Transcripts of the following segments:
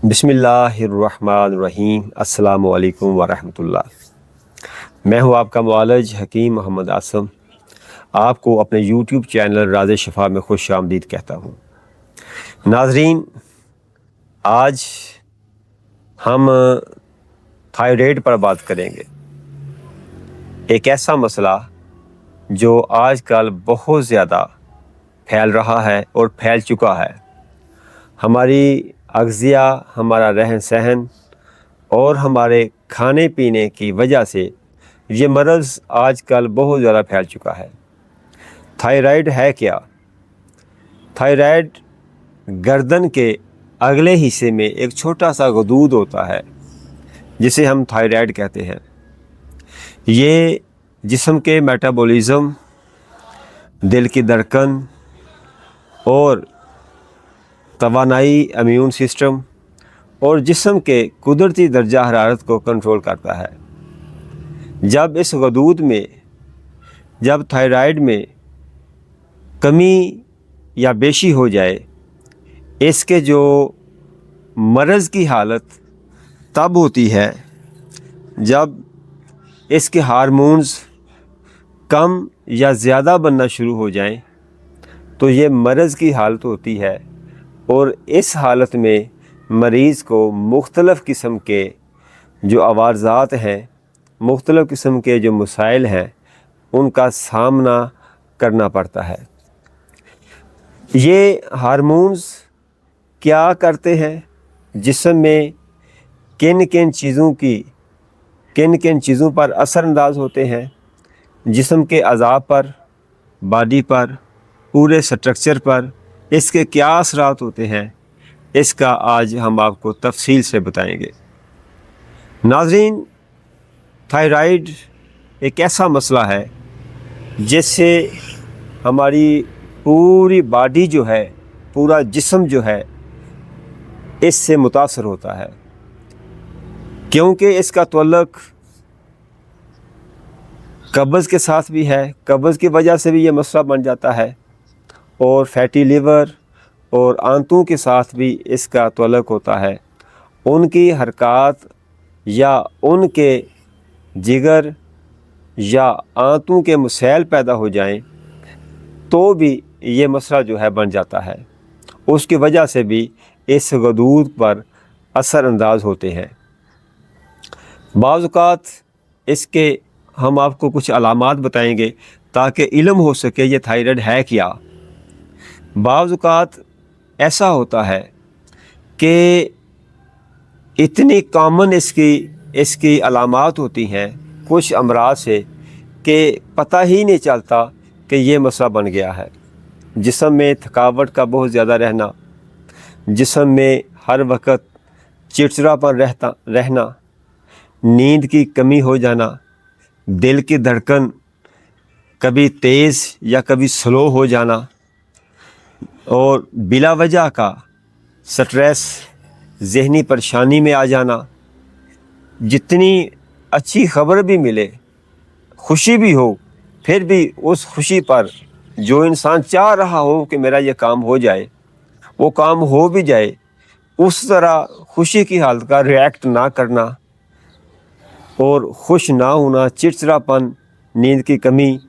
बिस्मिल्लाहिर्रहमानिर्रहीम। अस्सलाम वालेकुम वरहमतुल्लाह। मैं हूं आपका मुआलिज हकीम मोहम्मद आसम। आपको अपने यूट्यूब चैनल राज़ शफ़ा में खुश आमदीद कहता हूं। नाज़रीन, आज हम थायराइड पर बात करेंगे। एक ऐसा मसला जो आजकल बहुत ज़्यादा फैल रहा है और फैल चुका है। हमारी अग़ज़िया, हमारा रहन सहन और हमारे खाने पीने की वजह से ये मर्ज़ आजकल बहुत ज़्यादा फैल चुका है। थायराइड है क्या? थायराइड गर्दन के अगले हिस्से में एक छोटा सा गदूद होता है जिसे हम थायराइड कहते हैं। ये जिस्म के मेटाबॉलिज़्म, दिल की धड़कन और तवानाई, इम्यून सिस्टम और जिस्म के कुदरती दर्जा हरारत को कंट्रोल करता है। जब इस गदूद में, जब थायराइड में कमी या बेशी हो जाए, इसके जो मर्ज़ की हालत तब होती है जब इसके हार्मोन्स कम या ज़्यादा बनना शुरू हो जाएं, तो ये मर्ज़ की हालत होती है। और इस हालत में मरीज़ को मुख्तलिफ़ किस्म के जो अवारज़ात हैं, मुख्तलिफ़ किस्म के जो मसाइल हैं, उनका सामना करना पड़ता है। ये हार्मोन्स क्या करते हैं? जिस्म में किन किन चीज़ों पर असरअंदाज होते हैं? जिस्म के अज़ा पर, बॉडी पर, पूरे स्ट्रक्चर पर इसके क्या असरात होते हैं, इसका आज हम आपको तफसील से बताएंगे। नाज़रीन, थायराइड एक ऐसा मसला है जिससे हमारी पूरी बॉडी जो है, पूरा जिस्म जो है, इससे मुतासर होता है, क्योंकि इसका तअल्लुक़ कब्ज़ के साथ भी है। कब्ज़ की वजह से भी ये मसला बन जाता है और फैटी लिवर और आंतों के साथ भी इसका तअल्लुक़ होता है। उनकी हरकत या उनके जिगर या आंतों के मसैल पैदा हो जाएं, तो भी ये मसला जो है बन जाता है। उसकी वजह से भी इस गदूद पर असरअंदाज होते हैं। बाज़ औक़ात इसके हम आपको कुछ अलामात बताएंगे ताकि इल्म हो सके ये थायराइड है क्या। बाज़ औक़ात ऐसा होता है कि इतनी कॉमन इसकी अलामात होती हैं कुछ अमराज से कि पता ही नहीं चलता कि ये मसला बन गया है। जिस्म में थकावट का बहुत ज़्यादा रहना, जिस्म में हर वक्त चिड़चिड़ापन रहना, नींद की कमी हो जाना, दिल की धड़कन कभी तेज़ या कभी स्लो हो जाना और बिला वजह का स्ट्रेस, ज़हनी परेशानी में आ जाना। जितनी अच्छी खबर भी मिले, खुशी भी हो, फिर भी उस खुशी पर जो इंसान चाह रहा हो कि मेरा ये काम हो जाए, वो काम हो भी जाए, उस तरह खुशी की हालत का रिएक्ट ना करना और खुश ना होना, चिड़चिड़ापन, नींद की कमी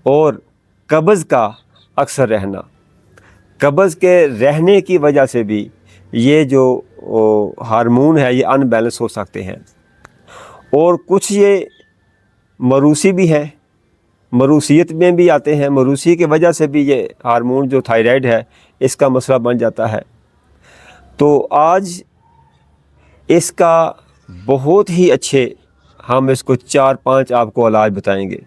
और कब्ज़ का अक्सर रहना। कब्ज़ के रहने की वजह से भी ये जो हार्मोन है ये अनबैलेंस हो सकते हैं। और कुछ ये मरूसी भी है, मरूसियत में भी आते हैं। मरूसी की वजह से भी ये हार्मोन जो थायराइड है इसका मसला बन जाता है। तो आज इसका बहुत ही अच्छे हम इसको 4-5 आपको इलाज बताएंगे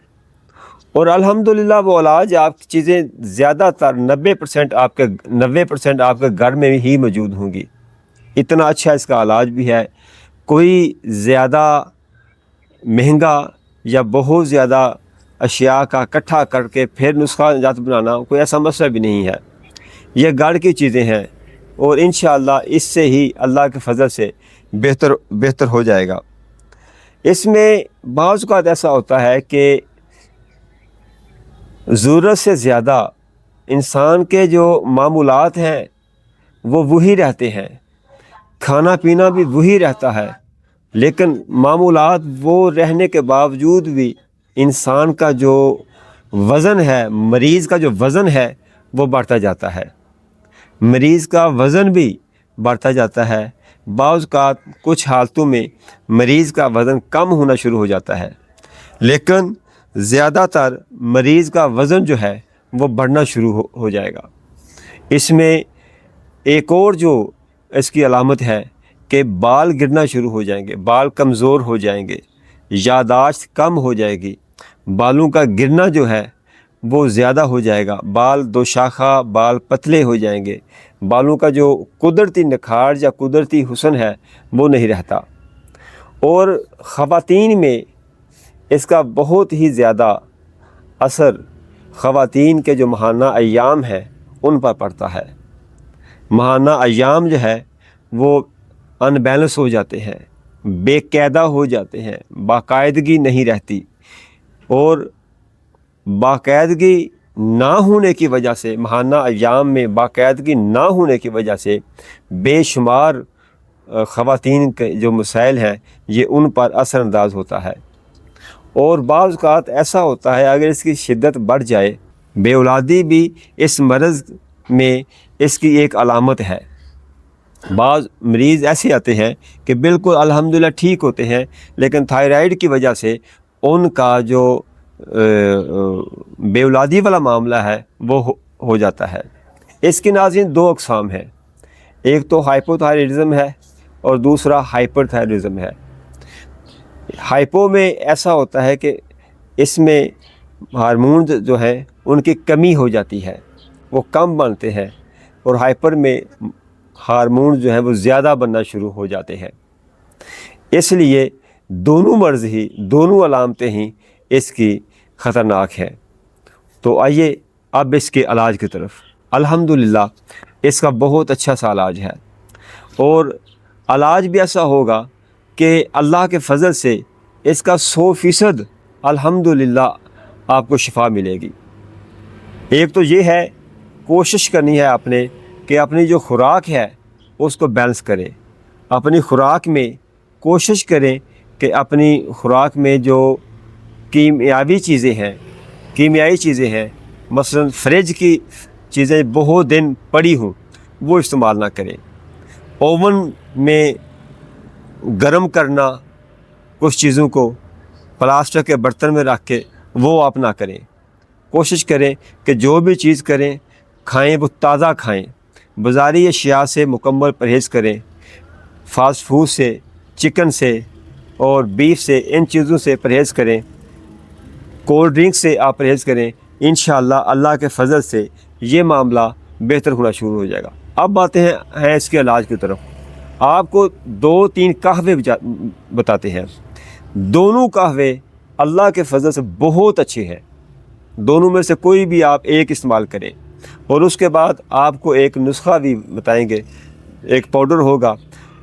और अल्हम्दुलिल्लाह वो इलाज आप चीज़ें ज़्यादातर 90% आपके घर में ही मौजूद होंगी। इतना अच्छा इसका इलाज भी है। कोई ज़्यादा महंगा या बहुत ज़्यादा अशिया का इकट्ठा करके फिर नुस्खा जात बनाना कोई ऐसा मसला भी नहीं है। ये घर की चीज़ें हैं और इंशाअल्लाह इससे ही अल्लाह के फजल से बेहतर हो जाएगा। इसमें बाज़ औक़ात ऐसा होता है कि ज़रूरत से ज़्यादा इंसान के जो मामूलात हैं वो वही रहते हैं। کھانا پینا بھی وہی رہتا ہے، لیکن معمولات وہ رہنے کے باوجود بھی انسان کا جو وزن ہے، مریض کا جو وزن ہے وہ بڑھتا جاتا ہے، مریض کا وزن بھی بڑھتا جاتا ہے۔ بعض اوقات کچھ حالتوں میں مریض کا وزن کم ہونا شروع ہو جاتا ہے، لیکن زیادہ تر مریض کا وزن جو ہے وہ بڑھنا شروع ہو جائے گا۔ اس میں ایک اور جو اس کی علامت ہے کہ بال گرنا شروع ہو جائیں گے، بال کمزور ہو جائیں گے، یادداشت کم ہو جائے گی، بالوں کا گرنا جو ہے وہ زیادہ ہو جائے گا، بال دوشاخہ، بال پتلے ہو جائیں گے، بالوں کا جو قدرتی نکھار یا قدرتی حسن ہے وہ نہیں رہتا۔ اور خواتین میں اس کا بہت ہی زیادہ اثر خواتین کے جو ماہانہ ایام ہے ان پر پڑتا ہے۔ ماہانہ ایام جو ہے وہ ان بیلنس ہو جاتے ہیں، بے قاعدہ ہو جاتے ہیں، باقاعدگی نہیں رہتی، اور باقاعدگی نہ ہونے کی وجہ سے، ماہانہ ایام میں باقاعدگی نہ ہونے کی وجہ سے بے شمار خواتین کے جو مسائل ہیں یہ ان پر اثر انداز ہوتا ہے۔ اور بعض اوقات ایسا ہوتا ہے اگر اس کی شدت بڑھ جائے، بے اولادی بھی اس مرض میں اس کی ایک علامت ہے۔ بعض مریض ایسے آتے ہیں کہ بالکل الحمدللہ ٹھیک ہوتے ہیں، لیکن تھائرائیڈ کی وجہ سے ان کا جو بے اولادی والا معاملہ ہے وہ ہو جاتا ہے۔ اس کے ناظرین دو اقسام ہیں، ایک تو ہائپو تھائرائڈزم ہے اور دوسرا ہائپر تھائرائڈزم ہے۔ ہائپو میں ایسا ہوتا ہے کہ اس میں ہارمون جو ہیں ان کی کمی ہو جاتی ہے، وہ کم بنتے ہیں، اور ہائپر میں ہارمون جو ہیں وہ زیادہ بننا شروع ہو جاتے ہیں۔ اس لیے دونوں مرض ہی، دونوں علامتیں ہی اس کی خطرناک ہیں۔ تو آئیے اب اس کے علاج کی طرف۔ الحمدللہ اس کا بہت اچھا سا علاج ہے، اور علاج بھی ایسا ہوگا کہ اللہ کے فضل سے اس کا 100% الحمدللہ آپ کو شفا ملے گی۔ ایک تو یہ ہے، کوشش کرنی ہے آپ نے کہ اپنی جو خوراک ہے اس کو بیلنس کریں۔ اپنی خوراک میں کوشش کریں کہ اپنی خوراک میں جو کیمیاوی چیزیں ہیں، مثلا فریج کی چیزیں بہت دن پڑی ہوں وہ استعمال نہ کریں۔ اوون میں گرم کرنا کچھ چیزوں کو پلاسٹک کے برتن میں رکھ کے وہ آپ نہ کریں۔ کوشش کریں کہ جو بھی چیز کریں، کھائیں وہ تازہ کھائیں، بازاری اشیاء سے مکمل پرہیز کریں، فاسٹ فوڈ سے، چکن سے اور بیف سے، ان چیزوں سے پرہیز کریں، کولڈ ڈرنک سے آپ پرہیز کریں۔ انشاءاللہ اللہ کے فضل سے یہ معاملہ بہتر ہونا شروع ہو جائے گا۔ اب آتے ہیں اس کے علاج کی طرف۔ آپ کو 2-3 قہوے بتاتے ہیں۔ دونوں قہوے اللہ کے فضل سے بہت اچھے ہیں، دونوں میں سے کوئی بھی آپ ایک استعمال کریں، اور اس کے بعد آپ کو ایک نسخہ بھی بتائیں گے، ایک پاؤڈر ہوگا،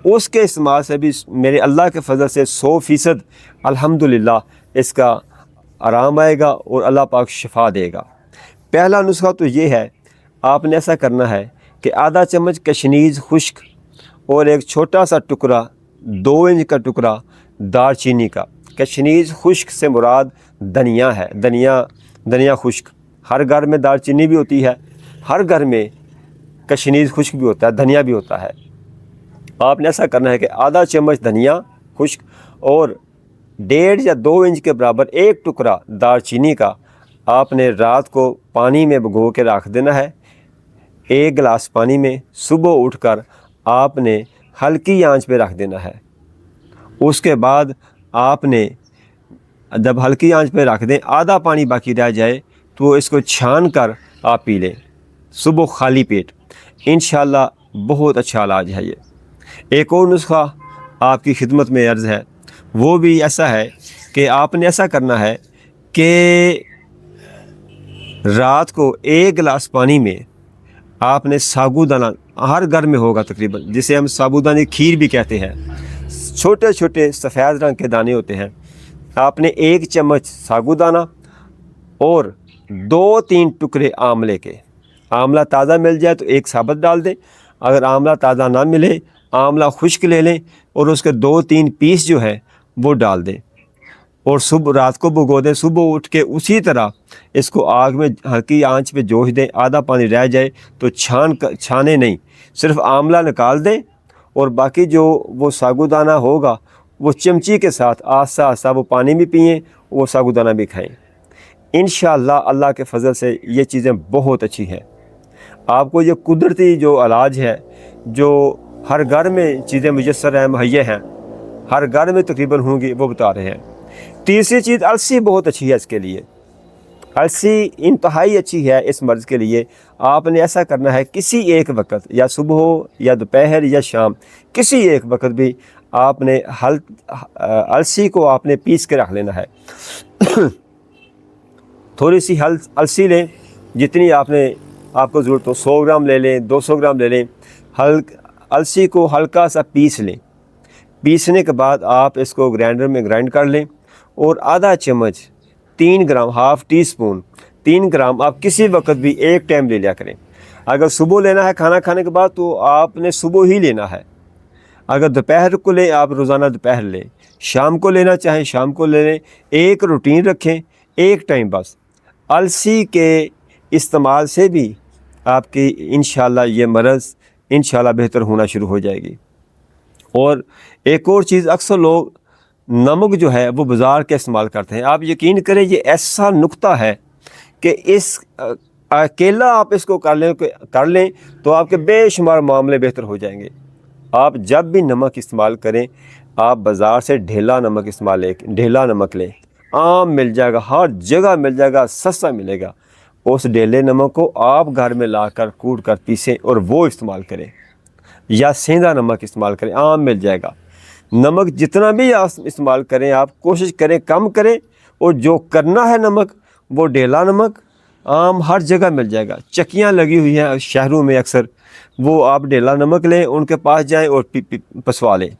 اس کے استعمال سے بھی میرے اللہ کے فضل سے 100% الحمدللہ اس کا آرام آئے گا اور اللہ پاک شفا دے گا۔ پہلا نسخہ تو یہ ہے، آپ نے ایسا کرنا ہے کہ آدھا چمچ کشنیز خشک اور ایک چھوٹا سا ٹکڑا 2 انچ کا ٹکڑا دار چینی کا۔ کشنیز خشک سے مراد دھنیا ہے، دھنیا خشک۔ ہر گھر میں دار چینی بھی ہوتی ہے، ہر گھر میں کشنیز خشک بھی ہوتا ہے، دھنیا بھی ہوتا ہے۔ آپ نے ایسا کرنا ہے کہ آدھا چمچ دھنیا خشک اور 1.5 یا 2 انچ کے برابر ایک ٹکڑا دار چینی کا آپ نے رات کو پانی میں بھگو کے رکھ دینا ہے، 1 گلاس پانی میں۔ صبح اٹھ کر آپ نے ہلکی آنچ پہ رکھ دینا ہے۔ اس کے بعد آپ نے جب ہلکی آنچ پہ رکھ دیں، آدھا پانی باقی رہ جائے تو اس کو چھان کر آپ پی لیں صبح خالی پیٹ۔ انشاءاللہ بہت اچھا علاج ہے یہ۔ ایک اور نسخہ آپ کی خدمت میں عرض ہے، وہ بھی ایسا ہے کہ آپ نے ایسا کرنا ہے کہ رات کو 1 گلاس پانی میں آپ نے ساگودانہ، ہر گھر میں ہوگا تقریباً، جسے ہم ساگودانی کھیر بھی کہتے ہیں، چھوٹے چھوٹے سفید رنگ کے دانے ہوتے ہیں۔ آپ نے 1 چمچ ساگودانہ اور 2-3 ٹکڑے آملے کے، آملہ تازہ مل جائے تو 1 ثابت ڈال دیں، اگر آملہ تازہ نہ ملے आंवला खुश्क ले लें और उसके 2-3 पीस जो है वो डाल दें और सुबह रात को भिगो दें। सुबह उठ के उसी तरह इसको आग में हल्की आंच पे जोश दें। आधा पानी रह जाए तो छाने नहीं, सिर्फ आंवला निकाल दें और बाकी जो वो साबूदाना होगा वो चिमची के साथ आस्ता आस्ता वो पानी भी पिएं, वो साबूदाना भी खाएं। इंशाअल्लाह अल्लाह के फजल से ये चीज़ें बहुत अच्छी हैं। आपको ये कुदरती जो इलाज है, जो हर घर में चीज़ें मुयस्सर हैं, मुहैया हैं, हर घर में तकरीबन होंगी, वो बता रहे हैं। तीसरी चीज़ अलसी बहुत अच्छी है इसके लिए। अलसी इंतहाई अच्छी है इस मर्ज़ के लिए। आपने ऐसा करना है, किसी एक वक्त या सुबह हो या दोपहर या शाम, किसी एक वक्त भी आपने अलसी को आपने पीस के रख लेना है। थोड़ी सी अलसी लें, जितनी आपको ज़रूरत हो, 100 ग्राम ले लें, 200 ग्राम ले लें। अलसी को हल्का सा पीस लें। पीसने के बाद आप इसको ग्राइंडर में ग्राइंड कर लें और आधा चम्मच 3 ग्राम, हाफ़ टी स्पून 3 ग्राम आप किसी वक्त भी एक टाइम ले लिया करें। अगर सुबह लेना है खाना खाने के बाद तो आपने सुबह ही लेना है। अगर दोपहर को लें आप रोज़ाना दोपहर लें, शाम को लेना चाहें शाम को ले लें। एक रूटीन रखें, एक टाइम बस। अलसी के इस्तेमाल से भी आपकी इंशाअल्लाह ये मर्ज़ इंशाअल्लाह बेहतर होना शुरू हो जाएगी। और एक और चीज़, अक्सर लोग नमक जो है वो बाज़ार का इस्तेमाल करते हैं। आप यकीन करें ये ऐसा नुक्ता है कि इस अकेला आप इसको कर लें तो आपके बेशुमार मामले बेहतर हो जाएंगे। आप जब भी नमक इस्तेमाल करें, आप बाज़ार से ढेला नमक लें। आम मिल जाएगा, हर जगह मिल जाएगा, सस्ता मिलेगा। उस ढेले नमक को आप घर में लाकर कूट कर पीसें और वो इस्तेमाल करें, या सेंधा नमक इस्तेमाल करें, आम मिल जाएगा। नमक जितना भी आप इस्तेमाल करें, आप कोशिश करें कम करें, और जो करना है नमक वो ढेला नमक आम हर जगह मिल जाएगा। चक्कियाँ लगी हुई हैं शहरों में अक्सर, वो आप ढेला नमक लें, उनके पास जाएं और पसवा लें,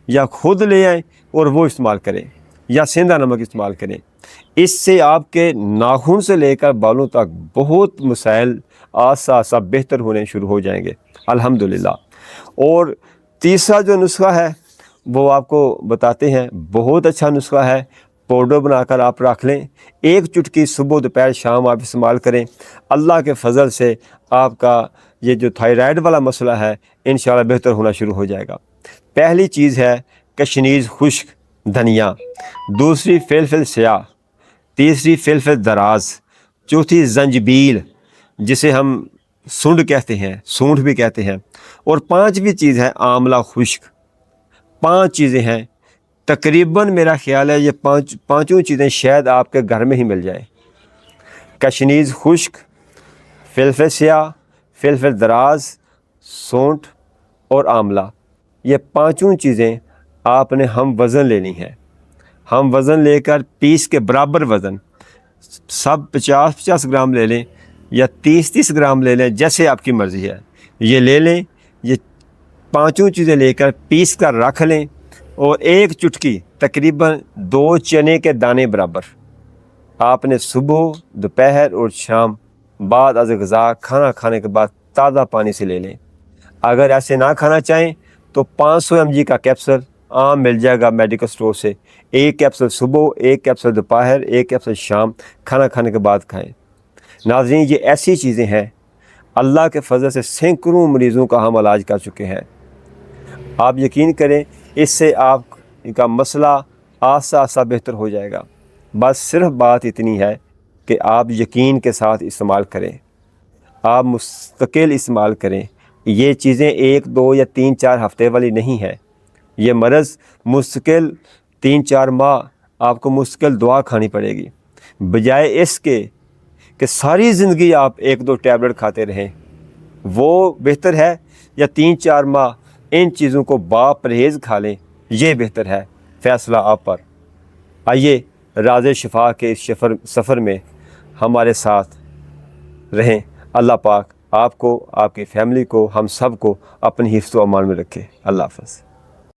या खुद ले आएँ और वो इस्तेमाल करें, या सेंधा नमक इस्तेमाल करें। इससे आपके नाखून से लेकर बालों तक बहुत मसाइल आस्ता आस्ता बेहतर होने शुरू हो जाएंगे अल्हम्दुलिल्लाह। और तीसरा जो नुस्खा है वो आपको बताते हैं, बहुत अच्छा नुस्खा है। पाउडर बनाकर आप रख लें, एक चुटकी सुबह दोपहर शाम आप इस्तेमाल करें। अल्लाह के फजल से आपका ये जो थायराइड वाला मसला है इंशाअल्लाह बेहतर होना शुरू हो जाएगा। पहली चीज़ है कशनीज़ खुश्क धनिया, दूसरी फिलफिल स्याह, तीसरी फिलफिल दराज, चौथी जंजबील जिसे हम सूंड कहते हैं, सूंठ भी कहते हैं, और पांचवी चीज़ है आंवला खुश्क। 5 चीज़ें हैं तकरीबन, मेरा ख्याल है ये पाँचों चीज़ें शायद आपके घर में ही मिल जाए। कशनीज़ खुश्क, फिलफिल स्याह, फिलफिल दराज, सूंठ और आंवला, ये पाँचों चीज़ें आपने हम वज़न लेनी है। हम वज़न लेकर पीस के बराबर वज़न, सब 50-50 ग्राम ले लें या 30-30 ग्राम ले लें, जैसे आपकी मर्ज़ी है। ये ले लें, ये पांचों चीज़ें लेकर पीस कर रख लें, और एक चुटकी तकरीबन 2 चने के दाने बराबर आपने सुबह दोपहर और शाम बाद अज़ ग़ज़ा खाना खाने के बाद ताज़ा पानी से ले लें। अगर ऐसे ना खाना चाहें तो 500 mg का कैप्सूल आम मिल जाएगा मेडिकल स्टोर से। एक कैप्सूल सुबह, एक कैप्सूल दोपहर, एक कैप्सूल शाम, खाना खाने के बाद खाएं। नाज़रीन, ये ऐसी चीज़ें हैं अल्लाह के फजल से सैकड़ों मरीज़ों का हम इलाज कर चुके हैं। आप यकीन करें, इससे आपका मसला आस्ता आस्ता बेहतर हो जाएगा। बस सिर्फ बात इतनी है कि आप यकीन के साथ इस्तेमाल करें, आप मुस्तकिल इस्तेमाल करें। ये चीज़ें 1, 2 या 3, 4 हफ़्ते वाली नहीं है। ये मर्ज़ मुस्तकिल 3-4 माह आपको मुस्तकिल दुआ खानी पड़ेगी, बजाय इसके कि सारी ज़िंदगी आप 1-2 टैबलेट खाते रहें। वो बेहतर है या 3-4 माह इन चीज़ों को बापरहेज़ खा लें, ये बेहतर है। फ़ैसला आप पर। आइए राज़े शिफा के इस सफ़र में हमारे साथ रहें। अल्लाह पाक आपको, आपकी फ़ैमिली को, हम सब को अपनी हिफ्ज़ व अमान में रखे। अल्लाह हाफ़िज़।